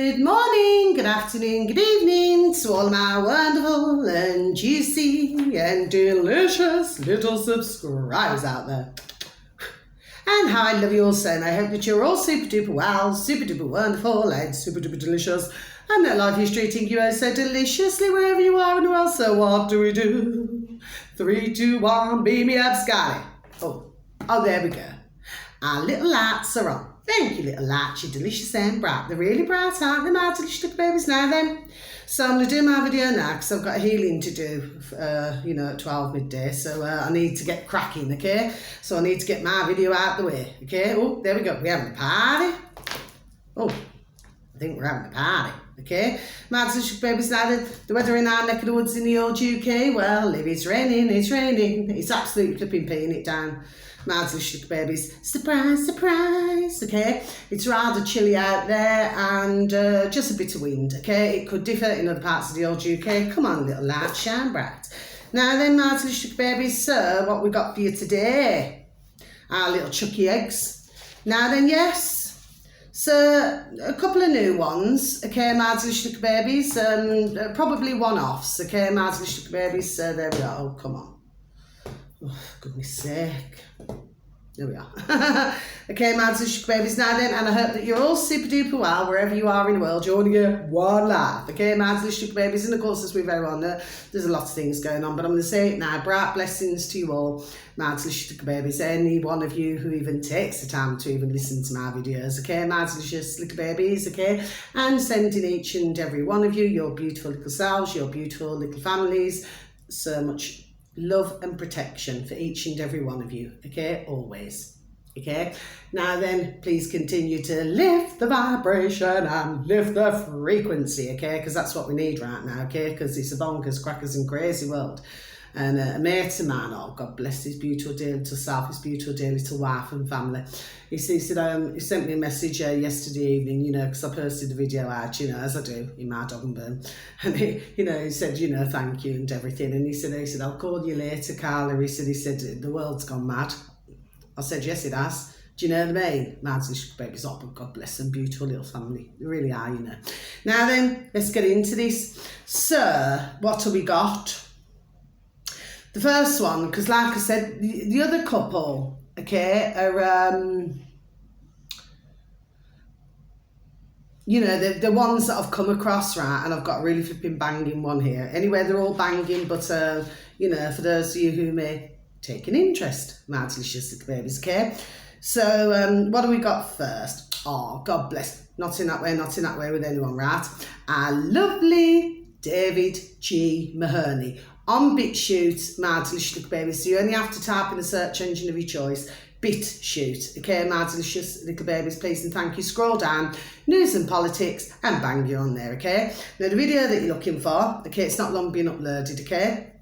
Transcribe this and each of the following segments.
Good morning, good afternoon, good evening to all my wonderful and juicy and delicious little subscribers out there. And how I love you all so, and I hope that you're all super duper well, super duper wonderful and super duper delicious, and that life is treating you oh so deliciously wherever you are in the world. So what do we do? 3, 2, 1, beam me up, Scotty. Oh, there we go. Our little lights are on. Thank you, little lights. You're delicious and bright. They're really bright, aren't they, my delicious little babies? Now then, so I'm going to do my video now because I've got healing to do, at 12 midday. So I need to get cracking, okay? So I need to get my video out the way, okay? Oh, there we go. We're having a party. Oh, I think we're having a party, okay? My delicious babies, now the weather in our neck of the woods in the old UK, well, if it's raining, it's raining. It's absolutely flipping peeing it down. My delicious babies, surprise, surprise, okay? It's rather chilly out there and just a bit of wind, okay? It could differ in other parts of the old UK. Come on, little light, shine bright. Now then, my delicious babies, so what we got for you today? Our little chucky eggs. Now then, yes, so a couple of new ones, okay, my delicious babies, probably one-offs, okay, my delicious babies, so there we are. Oh, come on. Oh, goodness sake. There we are. Okay, my delicious babies, now then, and I hope that you're all super duper well wherever you are in the world. You only get one life, okay, my delicious babies. And of course, as we very well know, there's a lot of things going on, but I'm going to say it now. Bright blessings to you all, my delicious babies. Any one of you who even takes the time to even listen to my videos, okay, my delicious little babies, okay, and sending each and every one of you, your beautiful little selves, your beautiful little families, so much love and protection for each and every one of you, okay, always, okay. Now then, please continue to lift the vibration and lift the frequency, okay, because that's what we need right now, okay, because it's a bonkers, crackers and crazy world. And a mate of mine, oh, God bless his beautiful dear little self, his beautiful dear little wife and family. He said, he sent me a message yesterday evening, because I posted the video out, as I do in my dog and bone. And he said, thank you and everything. And he said, I'll call you later, Carla. He said, the world's gone mad. I said, yes, it has. Do you know what I mean? Man's little babies, oh, but God bless them, beautiful little family. They really are, Now then, let's get into this. So, what have we got? The first one, because like I said, the other couple, okay, are, the ones that I've come across, right, and I've got a really flipping banging one here. Anyway, they're all banging, but, for those of you who may take an interest, my delicious little babies, okay? So, what do we got first? Oh, God bless. Not in that way with anyone, right? Our lovely David G. Mahoney. On BitChute, my delicious little babies. So you only have to type in the search engine of your choice, BitChute. Okay, my delicious little babies, please and thank you. Scroll down, news and politics, and bang, you're on there, okay? Now, the video that you're looking for, okay, it's not long been uploaded, okay?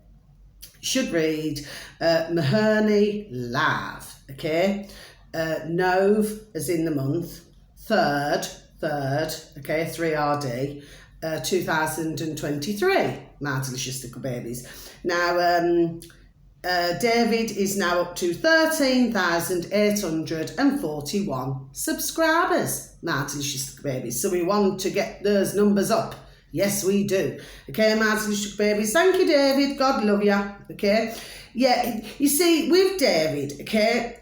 Should read Mahoney Live, okay? Nove, as in the month, third, okay, 3RD. 2023, my delicious little babies. Now, David is now up to 13,841 subscribers, my delicious little babies. So we want to get those numbers up. Yes, we do. Okay, my delicious babies. Thank you, David. God love you. Okay. Yeah, you see, with David, okay,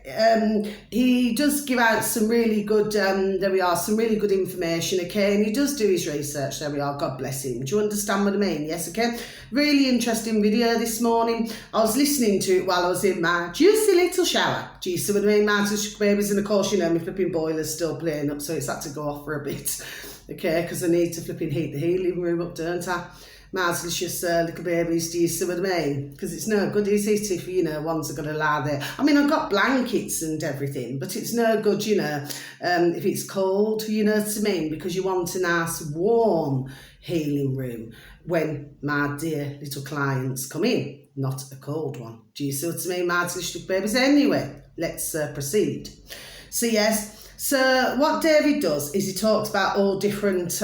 he does give out some really good, some really good information, okay, and he does do his research, there we are, God bless him. Do you understand what I mean? Yes, okay. Really interesting video this morning. I was listening to it while I was in my juicy little shower. Do you see what I mean, my babies? And of course, my flipping boiler's still playing up, so it's had to go off for a bit, okay, because I need to flipping heat the healing room up, don't I? My delicious little babies, do you see what I mean? Because it's no good, is it, if, ones are going to lie there. I mean, I've got blankets and everything, but it's no good, if it's cold, you know what I mean? Because you want a nice, warm healing room when my dear little clients come in, not a cold one. Do you see what I mean, my delicious little babies? Anyway, let's proceed. So, yes, so what David does is he talks about all different...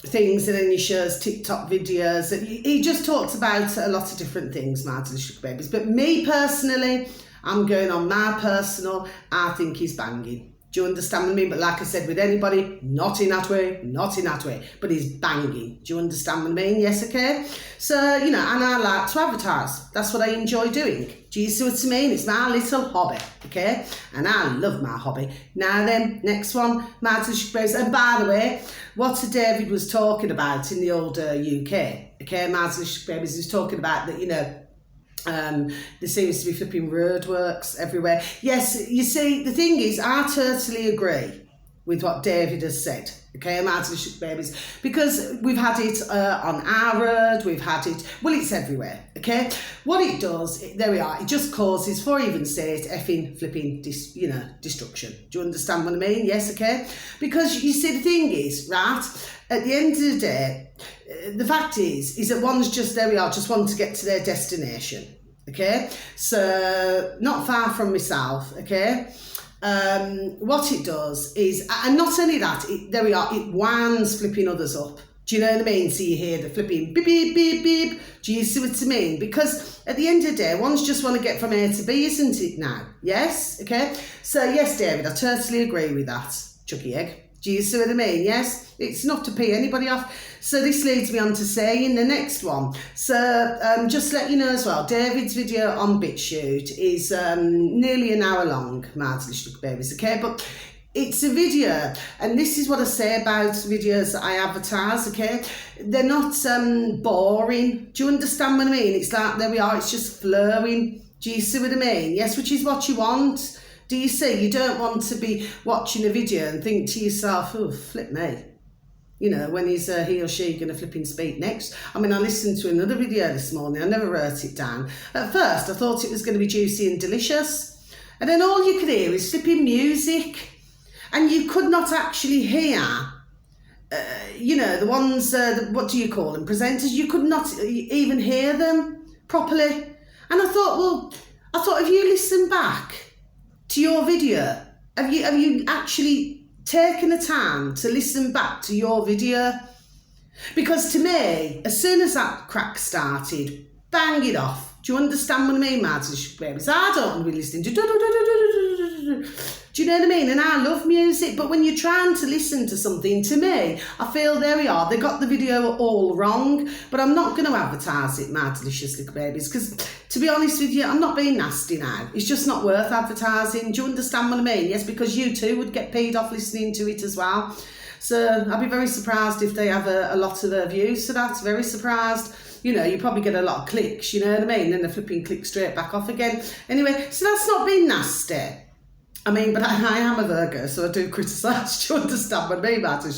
things, and then he shows TikTok videos. He just talks about a lot of different things, my delicious babies. But me personally, I'm going on my personal, I think he's banging. Do you understand what I mean? But like I said, with anybody, not in that way, not in that way. But he's banging. Do you understand what I mean? Yes, okay? So, you know, and I like to advertise. That's what I enjoy doing. Do you see what I mean? It's my little hobby, okay? And I love my hobby. Now then, next one, Martin Babes. And by the way, what David was talking about in the older UK, okay, Martin Babes was talking about that, you know, there seems to be flipping roadworks everywhere. Yes, you see, the thing is, I totally agree with what David has said. Okay, Martin Babies, because we've had it on our road, we've had it, well, it's everywhere. Okay, what it does, there we are, it just causes, for even say it, effing flipping, destruction. Do you understand what I mean? Yes, okay, because you see, the thing is, right, at the end of the day, the fact is that one's just, there we are, just want to get to their destination, okay? So, not far from myself, okay? What it does is, and not only that, there we are, it winds flipping others up. Do you know what I mean? So you hear the flipping beep, beep, beep, beep. Do you see what I mean? Because at the end of the day, one's just want to get from A to B, isn't it now? Yes? Okay? So, yes, David, I totally agree with that, Chucky Egg. Do you see what I mean? Yes, it's not to pee anybody off. So this leads me on to saying the next one. So just let you know as well, David's video on BitChute is nearly an hour long, Martin Babies, okay? But it's a video, and this is what I say about videos that I advertise, okay? They're not boring. Do you understand what I mean? It's like, there we are, it's just flowing. Do you see what I mean? Yes, which is what you want. Do you see? You don't want to be watching a video and think to yourself, oh, flip me. You know, when is he or she going to flipping speak next? I mean, I listened to another video this morning. I never wrote it down. At first, I thought it was going to be juicy and delicious. And then all you could hear is flipping music. And you could not actually hear, you know, the ones, what do you call them, presenters. You could not even hear them properly. And I thought, have you listened back to your video? Have you actually taken the time to listen back to your video? Because to me, as soon as that crack started, bang it off. Do you understand what I mean, Martin Babies? I don't want to be listening to do you know what I mean? And I love music, but when you're trying to listen to something, to me, I feel, there we are, they got the video all wrong, but I'm not going to advertise it, my delicious little babies, because to be honest with you, I'm not being nasty now. It's just not worth advertising. Do you understand what I mean? Yes, because you too would get paid off listening to it as well. So I'd be very surprised if they have a lot of views, so that's very surprised. You know, you probably get a lot of clicks, you know what I mean? And the flipping click straight back off again. Anyway, so that's not being nasty. I mean, but I am a Virgo, so I do criticise. Do you understand what I mean, Martin?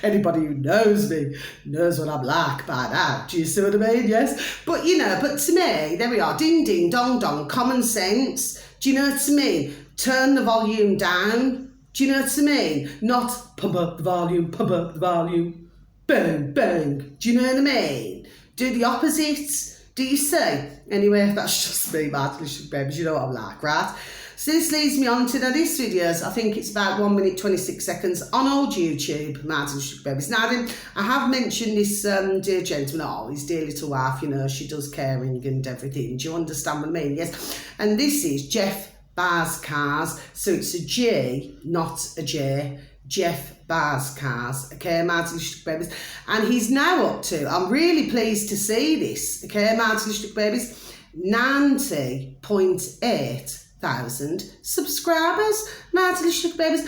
Anybody who knows me knows what I'm like by now. Do you see what I mean? Yes. But, you know, but to me, there we are. Ding, ding, dong, dong. Common sense. Do you know what I mean? Turn the volume down. Do you know what I mean? Not pump up the volume, pump up the volume. Bang, bang. Do you know what I mean? Do the opposite. Do you see? Anyway, that's just me, Martin. Babies. You know what I'm like, right? So this leads me on to this videos. I think it's about 1 minute 26 seconds on old YouTube, Martin Babies. Now then, I have mentioned this dear gentleman, oh, his dear little wife, you know, she does caring and everything. Do you understand what I mean? Yes. And this is Jeff Bars Cars. So it's a G, not a J. Jeff Bars Cars, okay, Martin Babies. And he's now up to, I'm really pleased to see this, okay, Martin Babies, 90.8 thousand subscribers, Martin Babies.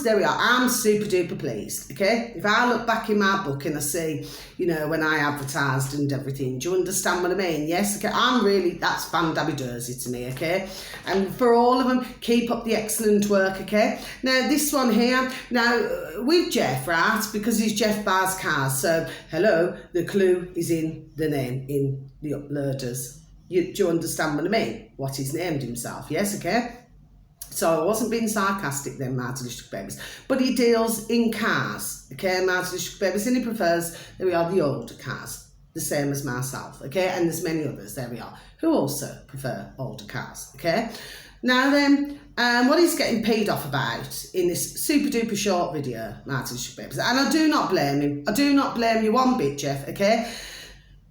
There we are. I'm super duper pleased. Okay, if I look back in my book and I see, you know, when I advertised and everything, do you understand what I mean? Yes. Okay, that's fan-dabby-dozy to me. Okay, and for all of them, keep up the excellent work. Okay. Now this one here, now with Jeff, right? Because he's Jeff Bars Cars. So hello, the clue is in the name in the uploaders. Do you understand what I mean? What he's named himself, yes, okay? So I wasn't being sarcastic then, Martin Babies. But he deals in cars, okay, Martin Babies, and he prefers, there we are, the older cars, the same as myself, okay? And there's many others, there we are, who also prefer older cars, okay? Now then, what he's getting paid off about in this super duper short video, Martin Babies, and I do not blame him. I do not blame you one bit, Jeff, okay?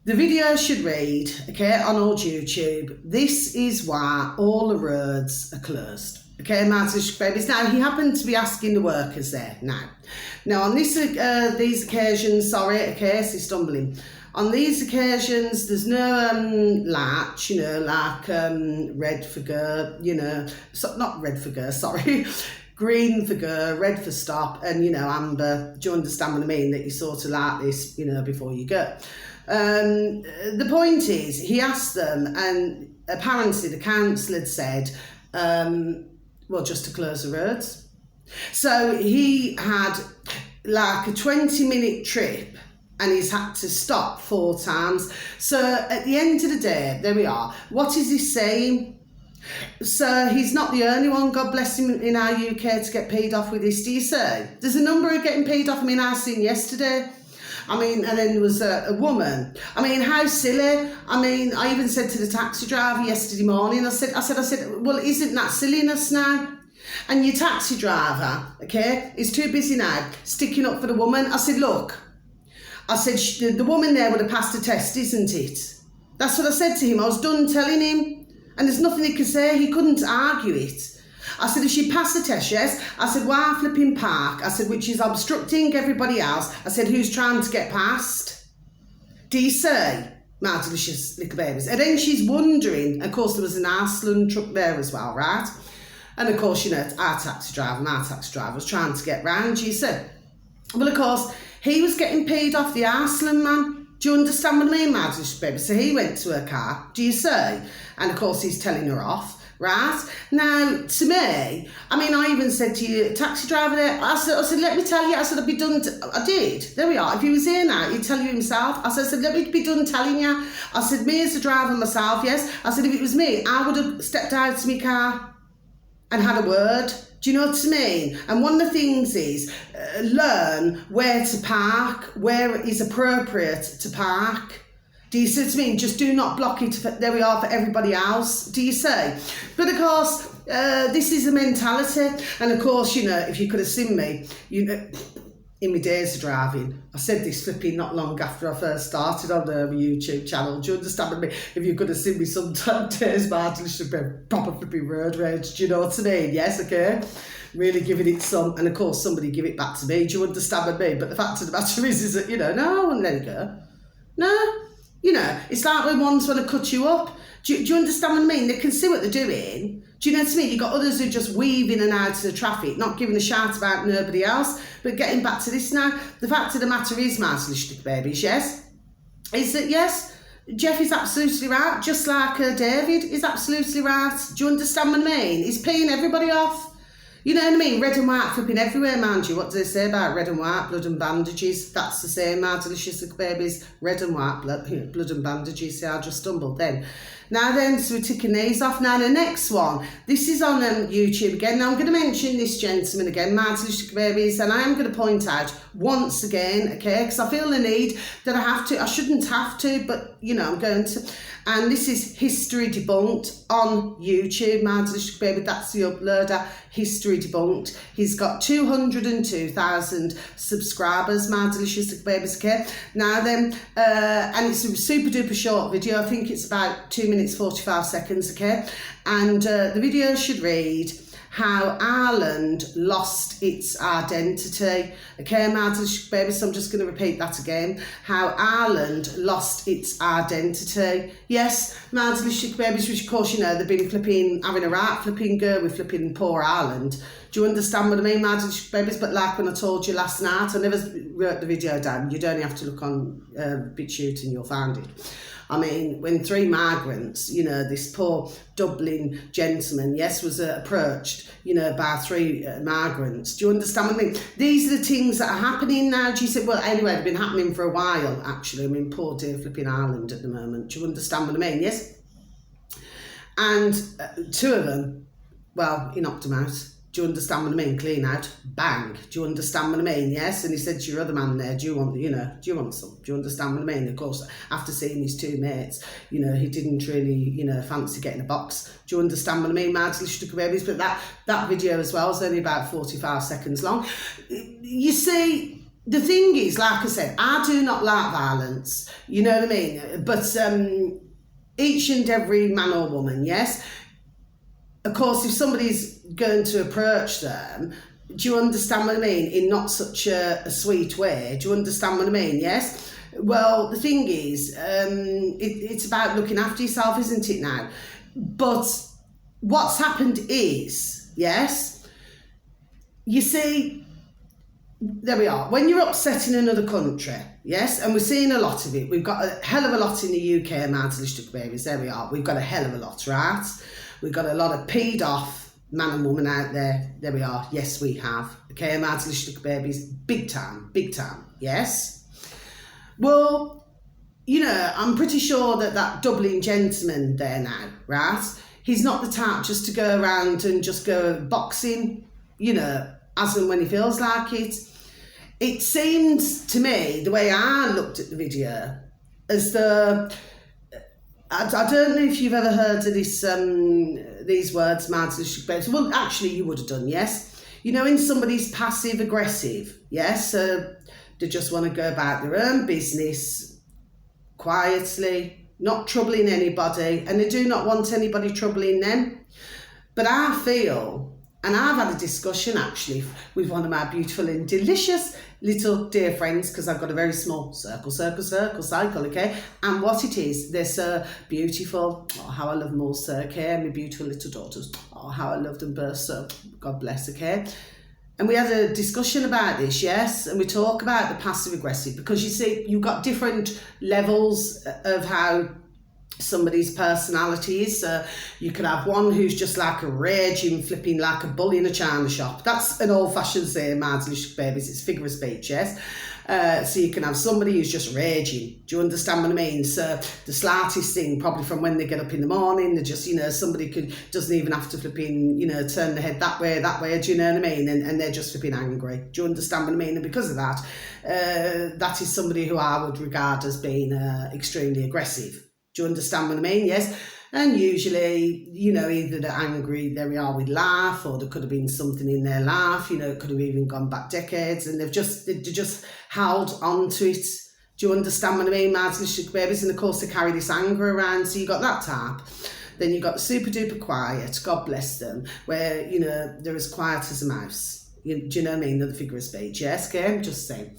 The video should read, okay, on old YouTube, this is why all the roads are closed. Okay, my delicious babies. Now, he happened to be asking the workers there Now, on these occasions, sorry, okay, so stumbling. On these occasions, there's no latch, you know, like red for go, you know, not red for go, sorry, green for go, red for stop, and, you know, amber. Do you understand what I mean? That you sort of like this, you know, before you go. The point is, he asked them, and apparently the council had said, well, just to close the roads. So he had like a 20-minute trip, and he's had to stop 4 times. So at the end of the day, there we are. What is he saying? So he's not the only one, God bless him, in our UK to get paid off with this, do you say? There's a number of getting paid off. I mean, I seen yesterday. I mean, and then there was a woman. I mean, how silly. I mean, I even said to the taxi driver yesterday morning, I said, well, isn't that silliness now? And your taxi driver, okay, is too busy now sticking up for the woman. I said, look, I said, the woman there would have passed a test, isn't it? That's what I said to him. I was done telling him. And there's nothing he could say. He couldn't argue it. I said, if she passed the test, yes. I said, why flipping park? I said, which is obstructing everybody else. I said, who's trying to get past? Do you say? My delicious little babies. And then she's wondering, of course, there was an Arslan truck there as well, right? And of course, you know, our taxi driver was trying to get round, you see. Well, of course, he was getting paid off the Arslan man. Do you understand what I mean, my delicious baby? So he went to her car, do you see? And of course, he's telling her off. Right? Now, to me, I mean, I even said to you, taxi driver there, I said, let me tell you, I said, I'd be done, I did, there we are, if he was here now, he'd tell you himself. I said, let me be done telling you. I said, me as a driver myself, yes. I said, if it was me, I would have stepped out of my car and had a word. Do you know what I mean? And one of the things is, learn where to park, where it is appropriate to park. Do you see what I mean? Just do not block it, there we are, for everybody else. Do you say? But of course, this is a mentality. And of course, you know, if you could have seen me, you know, in my days of driving, I said this flipping not long after I first started on the YouTube channel. Do you understand me? If you could have seen me some days, Martin, should be proper flipping road rage. Do you know what I mean? Yes, okay. Really giving it some, and of course, somebody give it back to me. Do you understand me? But the fact of the matter is that, you know, no, I wouldn't let it go. No. You know, it's like when ones want to cut you up. Do you understand what I mean? They can see what they're doing. Do you know what I mean? You've got others who just weave in and out of the traffic, not giving a shout about nobody else. But getting back to this now, the fact of the matter is, my little babies, yes, is that, yes, Jeff is absolutely right, just like David is absolutely right. Do you understand what I mean? He's paying everybody off. You know what I mean? Red and white flipping everywhere, mind you. What do they say about red and white, blood and bandages? That's the same, my delicious babies. Red and white, blood and bandages. See, I just stumbled then. Now then, so we're ticking these off. Now the next one, this is on YouTube again. Now I'm going to mention this gentleman again, my delicious babies, and I am going to point out once again, okay, because I feel the need that I have to. I shouldn't have to, but, you know, I'm going to. And this is History Debunked on YouTube, my delicious baby. That's the uploader, History Debunked. He's got 202,000 subscribers, my delicious babies, okay? Now then, and it's a super duper short video. I think it's about 2 minutes 45 seconds, okay? And the video should read, how Ireland lost its identity. Okay, my delicious baby, so I'm just going to repeat that again. How Ireland lost its identity. Yes, my delicious babies, which of course, you know, they've been flipping, having a right flipping go with flipping poor Ireland. Do you understand what I mean, my delicious babies? But like when I told you last night, I never wrote the video down. You'd only have to look on BitChute and you'll find it. I mean, when 3 migrants, you know, this poor Dublin gentleman, yes, was approached, you know, by 3 migrants. Do you understand what I mean? These are the things that are happening now. Do you say, well, anyway, they've been happening for a while, actually. I mean, poor dear flipping Ireland at the moment. Do you understand what I mean? Yes? And 2 of them, well, he knocked them out. Do you understand what I mean? Clean out, bang. Do you understand what I mean? Yes. And he said to your other man there, do you want, you know, do you want some? Do you understand what I mean? Of course, after seeing his 2 mates, you know, he didn't really, you know, fancy getting a box. Do you understand what I mean, my little babies? But that video as well is only about 45 seconds long. You see, the thing is, like I said, I do not like violence. You know what I mean? But each and every man or woman, yes, of course, if somebody's going to approach them, do you understand what I mean? In not such a sweet way. Do you understand what I mean? Yes? Well, the thing is, it's about looking after yourself, isn't it now? But what's happened is, yes, you see, there we are. When you're upsetting another country, yes, and we're seeing a lot of it. We've got a hell of a lot in the UK amounts of stuck babies. There we are. We've got a hell of a lot, right? We've got a lot of peed off man and woman out there. There we are. Yes, we have. Okay, amounts of stuck babies. Big time. Big time. Yes. Well, you know, I'm pretty sure that Dublin gentleman there now, right? He's not the type just to go around and just go boxing, you know, as and when he feels like it. It seems to me, the way I looked at the video, as though, I don't know if you've ever heard of this, these words, well, actually you would have done, yes? You know, when somebody's passive aggressive, yes? They just want to go about their own business quietly, not troubling anybody, and they do not want anybody troubling them. But I feel, and I've had a discussion actually with one of my beautiful and delicious little dear friends, because I've got a very small cycle, okay? And what it is, they're so beautiful. Oh, how I love them all, so, okay? And my beautiful little daughters. Oh, how I love them both, so God bless, okay? And we had a discussion about this, yes? And we talk about the passive-aggressive, because you see, you've got different levels of how somebody's personality is. So you could have one who's just like a raging, flipping like a bull in a china shop. That's an old-fashioned saying, Madlish babies, it's figure of speech, yes? So you can have somebody who's just raging. Do you understand what I mean? So the slightest thing, probably from when they get up in the morning, they're just, you know, somebody doesn't even have to flipping, you know, turn their head that way, do you know what I mean? And they're just flipping angry. Do you understand what I mean? And because of that, that is somebody who I would regard as being extremely aggressive. Do you understand what I mean? Yes. And usually, you know, either they're angry, there we are, with laugh, or there could have been something in their laugh, you know, it could have even gone back decades, and they've just held on to it. Do you understand what I mean? Madlish babies, and of course they carry this anger around, so you got that type. Then you got the super duper quiet, God bless them, where, you know, they're as quiet as a mouse. Do you know what I mean? Another figure of speech, yes, okay, I'm just saying.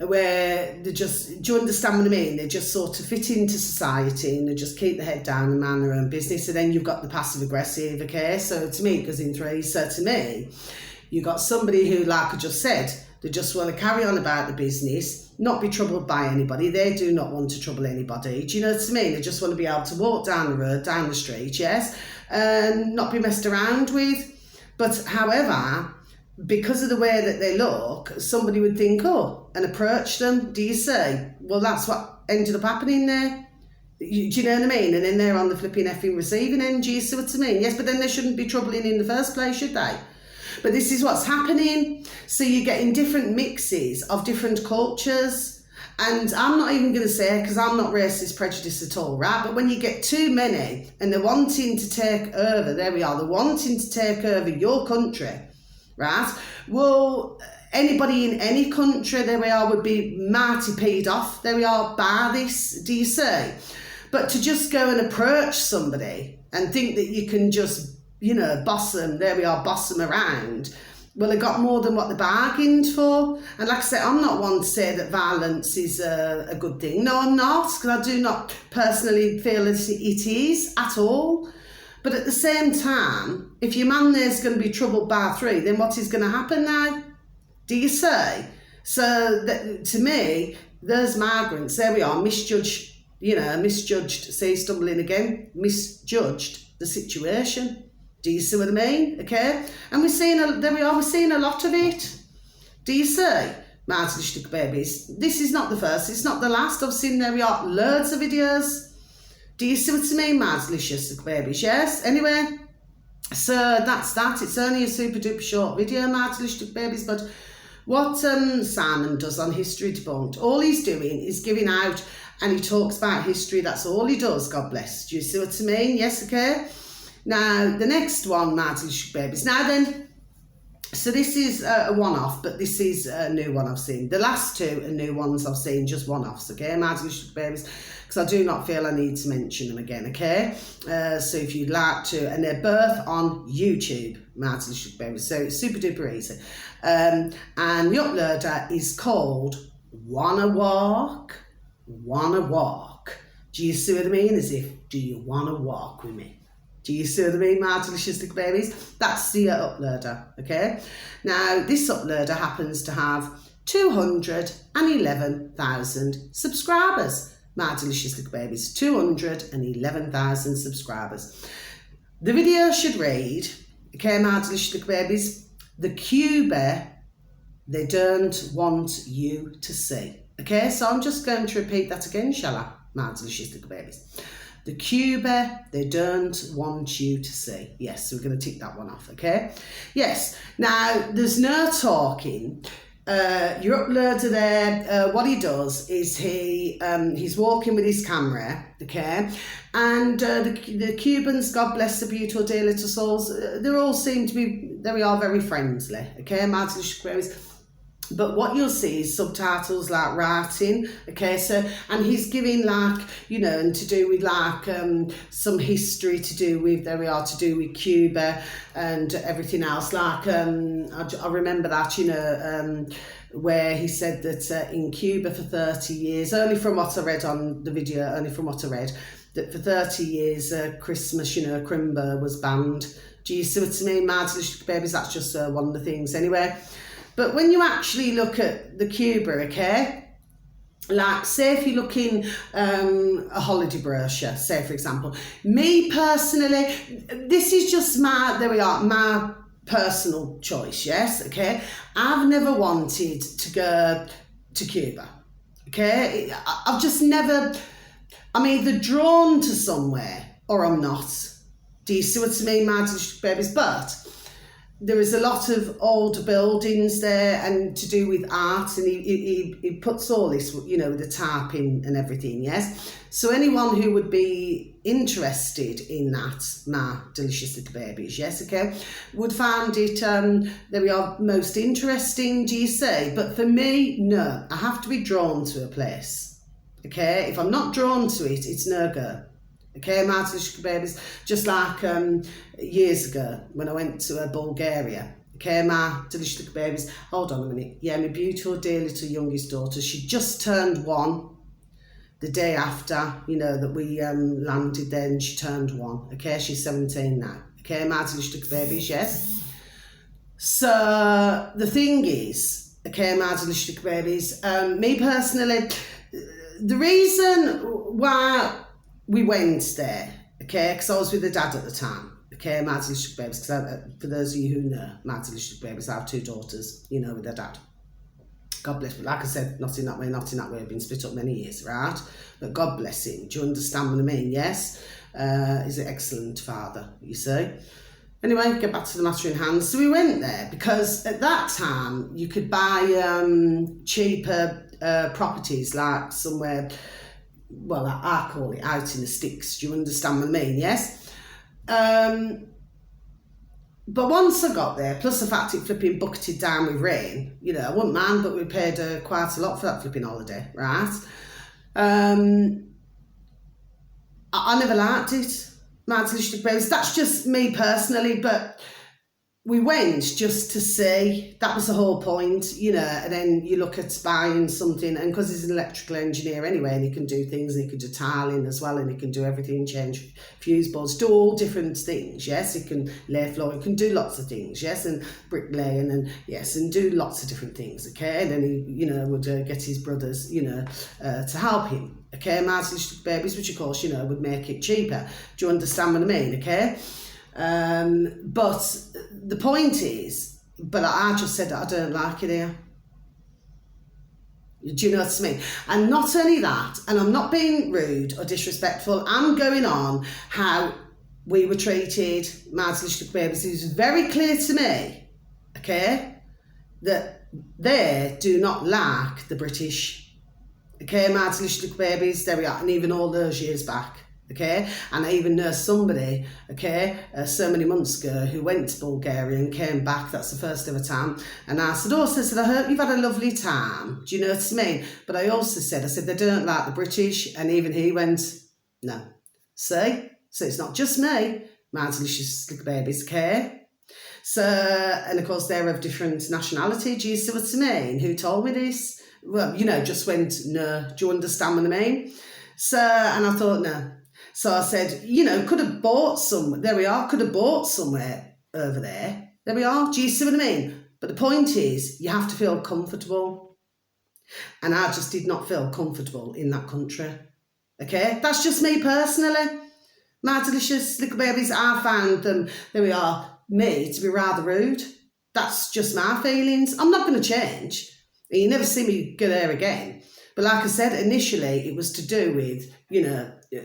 Where they just, do you understand what I mean? They just sort of fit into society and they just keep their head down and mind their own business. And then you've got the passive aggressive, okay? So to me, it goes in threes. So to me, you've got somebody who, like I just said, they just want to carry on about the business, not be troubled by anybody. They do not want to trouble anybody. Do you know what I mean? They just want to be able to walk down the road, down the street, yes? And not be messed around with. But however, because of the way that they look, somebody would think, oh, and approach them. Do you see? Well, that's what ended up happening there. Do you know what I mean? And then they're on the flipping effing receiving end. Do you see what I mean? Yes, but then they shouldn't be troubling in the first place, should they? But this is what's happening. So you're getting different mixes of different cultures. And I'm not even going to say, because I'm not racist prejudice at all, right? But when you get too many and they're wanting to take over, there we are, they're wanting to take over your country, right? Well, anybody in any country, there we are, would be mighty peed off. There we are, by this, do you see? But to just go and approach somebody and think that you can just, you know, boss them, there we are, boss them around, well, they got more than what they bargained for. And like I said, I'm not one to say that violence is a good thing. No, I'm not, because I do not personally feel that it is at all. But at the same time, if your man there's going to be troubled by three, then what is going to happen now? Do you see? So that, to me, those migrants, there we are, misjudged, you know, see, stumbling again, misjudged the situation. Do you see what I mean? Okay? And we're seeing a lot of it. Do you see? Madlish babies. This is not the first, it's not the last. I've seen, there we are, loads of videos. Do you see what I mean? Madlish babies, yes? Anyway, so that's that. It's only a super duper short video, Madlish babies, but what Simon does on History Debunked, all he's doing is giving out, and he talks about history. That's all he does, God bless. Do you see what I mean? Yes, okay? Now, the next one, Madlish babies. Now then, So this is a one-off, but this is a new one I've seen. The last two are new ones I've seen, just one-offs, okay? Marvelous Babies, because I do not feel I need to mention them again, okay? So if you'd like to, and they're both on YouTube, Marvelous Babies, so it's super duper easy. And the uploader is called Wanna Walk. Do you see what I mean? As if, do you wanna walk with me? Do you see what I mean, my delicious little babies? That's the uploader, okay? Now, this uploader happens to have 211,000 subscribers. My delicious little babies, 211,000 subscribers. The video should read, okay, my delicious little babies, the Cuba they don't want you to see. Okay, so I'm just going to repeat that again, shall I, my delicious little babies? The Cuba they don't want you to see. Yes, so we're going to tick that one off, okay? Yes, now there's no talking. Your uploader there, what he does is he's walking with his camera, okay? And the Cubans, God bless the beautiful dear little souls, they all seem to be, they are very friendly, okay? My delicious babies. But what you'll see is subtitles like writing, okay, so, and he's giving like, you know, and to do with like some history to do with, there we are, to do with Cuba and everything else, like, I remember that, you know, where he said that in Cuba for 30 years, only from what I read on the video, that for 30 years Christmas, you know, crimber was banned. Do you see what I mean, my delicious babies? That's just one of the things anyway. But when you actually look at the Cuba, okay, like say if you're looking a holiday brochure, say for example, me personally, this is just my, there we are, my personal choice, yes, okay. I've never wanted to go to Cuba, okay. I've just never, I'm either drawn to somewhere or I'm not. Do you see what I mean, my delicious babies? But there is a lot of old buildings there and to do with art, and he puts all this, you know, with the tarping and everything, yes? So anyone who would be interested in that, my delicious little babies, yes, okay, would find it, there we are, most interesting, do you see? But for me, no, I have to be drawn to a place, okay? If I'm not drawn to it, it's no go. Okay, my delicious babies, just like years ago when I went to Bulgaria. Okay, my delicious little babies, hold on a minute. Yeah, my beautiful dear little youngest daughter, she just turned 1 the day after, you know, that we landed there, and she turned 1. Okay, she's 17 now. Okay, my delicious little babies, yes. So the thing is, okay, my delicious little babies, me personally, the reason why we went there, okay, because I was with the dad at the time, okay, my delicious babies, because for those of you who know, my delicious babies, I have 2 daughters, you know, with their dad. God bless, but like I said, not in that way, we've been split up many years, right? But God bless him, do you understand what I mean, yes? He's an excellent father, you see. Anyway, get back to the matter in hand. So we went there because at that time, you could buy cheaper properties, like somewhere, well, I call it out in the sticks, do you understand what I mean, yes? But once I got there, plus the fact it flipping bucketed down with rain, you know, I wouldn't mind, but we paid quite a lot for that flipping holiday, right? I never liked it, my delicious babies. That's just me personally, but we went just to see, that was the whole point, you know, and then you look at buying something, and because he's an electrical engineer anyway, and he can do things, and he can do tiling as well, and he can do everything, change fuse boards, do all different things, yes, he can lay floor, he can do lots of things, yes, and bricklaying, and yes, and do lots of different things, okay, and then he, you know, would get his brothers, you know, to help him, okay, my little babies, which of course, you know, would make it cheaper, do you understand what I mean, okay? But the point is, but I just said that I don't like it here. Do you know what I mean? And not only that, and I'm not being rude or disrespectful, I'm going on how we were treated, my little babies. It was very clear to me, okay, that they do not like the British. Okay, my little babies, there we are, and even all those years back. okay? And I even know somebody, okay, so many months ago who went to Bulgaria and came back. That's the first ever time. And I said, I hope you've had a lovely time. Do you know what I mean? But I also said, they don't like the British. And even he went, no. See? So it's not just me, my delicious little babies, okay? So, and of course they're of different nationality. Do you see what I mean? Who told me this? Well, just went, no. Do you understand what I mean? So, and I thought, no. So I said, could have bought some, there we are, could have bought somewhere over there. There we are, do you see what I mean? But the point is, you have to feel comfortable. And I just did not feel comfortable in that country. Okay, that's just me personally. My delicious little babies, I found them, there we are, me, to be rather rude. That's just my feelings. I'm not going to change. You never see me go there again. But like I said, initially it was to do with,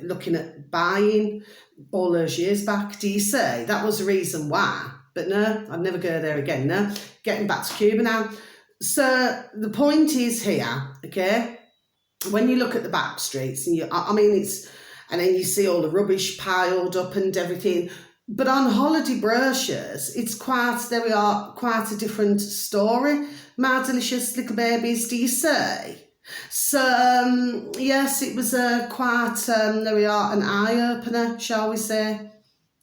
looking at buying all those years back. Do you see? That was the reason why. But no, I'd never go there again. No, getting back to Cuba now. So the point is here, okay, when you look at the back streets and and then you see all the rubbish piled up and everything. But on holiday brochures, it's quite a different story. My delicious little babies, do you say? So, yes, it was quite, an eye-opener, shall we say.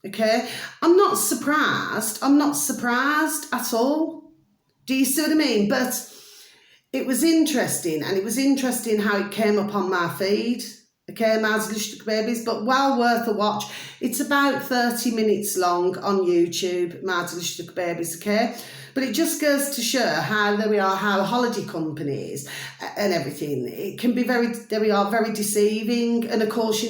Okay, I'm not surprised at all. Do you see what I mean? But it was interesting, and it was interesting how it came up on my feed. Okay, my delicious babies, but well worth a watch. It's about 30 minutes long on YouTube, my delicious babies, okay? But it just goes to show how how holiday companies and everything, it can be very deceiving. And of course,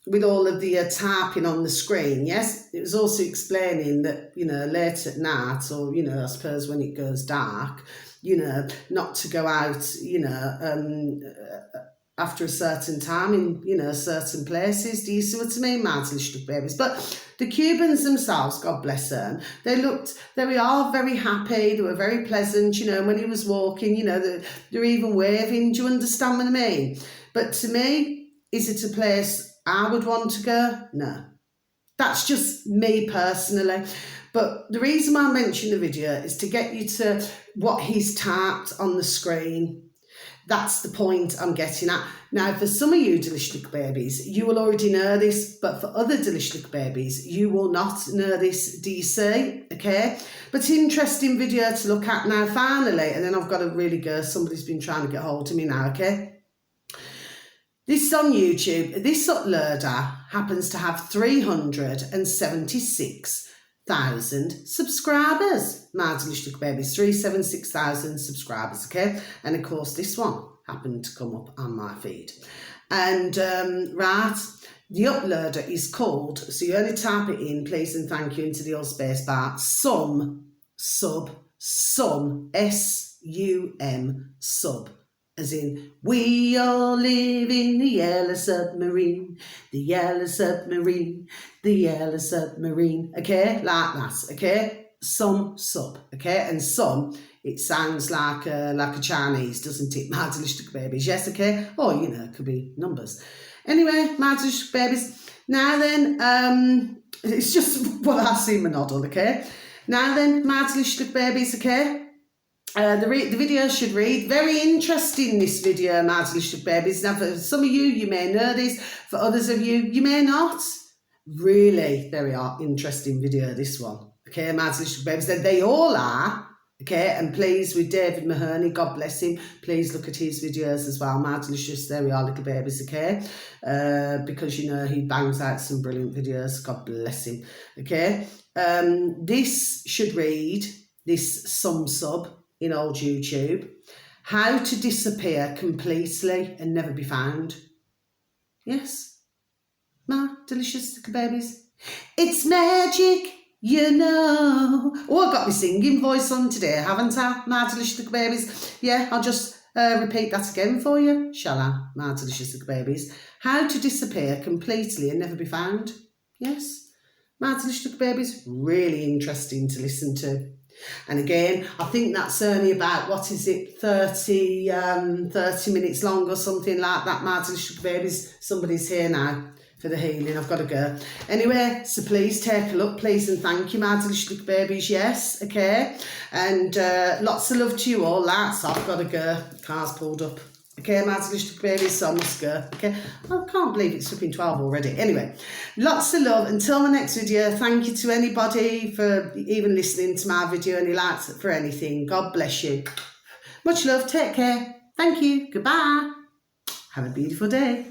with all of the typing on the screen, yes, it was also explaining that, late at night or, I suppose when it goes dark, not to go out, after a certain time in, certain places. Do you see what I mean, my delicious babies? But the Cubans themselves, God bless them, they are very happy, they were very pleasant, when he was walking, they're even waving. Do you understand what I mean? But to me, is it a place I would want to go? No. That's just me personally. But the reason why I mentioned the video is to get you to what he's typed on the screen. That's the point I'm getting at. Now, for some of you delicious little babies, you will already know this, but for other delicious little babies, you will not know this, do you see? Okay? But interesting video to look at now, finally, and then I've got to really go. Somebody's been trying to get hold of me now, okay? This is on YouTube. This uploader happens to have 376,000 subscribers. My delicious little babies, 376,000 subscribers, okay? And of course, this one happened to come up on my feed. And right, the uploader is called, so you only type it in, please and thank you, into the old space bar, some, S-U-M, sub. As in, we all live in the yellow submarine, the yellow submarine, the yellow submarine, okay, like that, okay, some sub, okay, and some, it sounds like a Chinese, doesn't it, my delicious babies, yes, okay, or, it could be numbers. Anyway, my delicious babies, now then, it's just what I see in my noddle, okay, now then, my delicious babies, okay. The video should read, very interesting, this video, my delicious babies. Now, for some of you, you may know this. For others of you, you may not. Really, very interesting video, this one. Okay, my delicious babies. They all are. Okay, and please, with David Mahoney, God bless him, please look at his videos as well. My delicious, there we are, little babies, okay? Because, he bangs out some brilliant videos. God bless him. Okay, this should read, this sub, in old YouTube, how to disappear completely and never be found. Yes, my delicious little babies. It's magic, Oh, I've got my singing voice on today, haven't I, my delicious little babies? Yeah, I'll just repeat that again for you, shall I, my delicious little babies? How to disappear completely and never be found. Yes, my delicious little babies, really interesting to listen to. And again, I think that's only about, 30 minutes long or something like that, my delicious babies. Somebody's here now. for the healing. I've got to go. Anyway, so please take a look, please, and thank you, my delicious little babies. Yes, okay. And lots of love to you all. That's I've got to go. Car's pulled up. Okay, my delicious little babies, so I must go. Okay, I can't believe it's flipping 12 already. Anyway, lots of love. Until my next video, thank you to anybody for even listening to my video, any likes for anything. God bless you. Much love. Take care. Thank you. Goodbye. Have a beautiful day.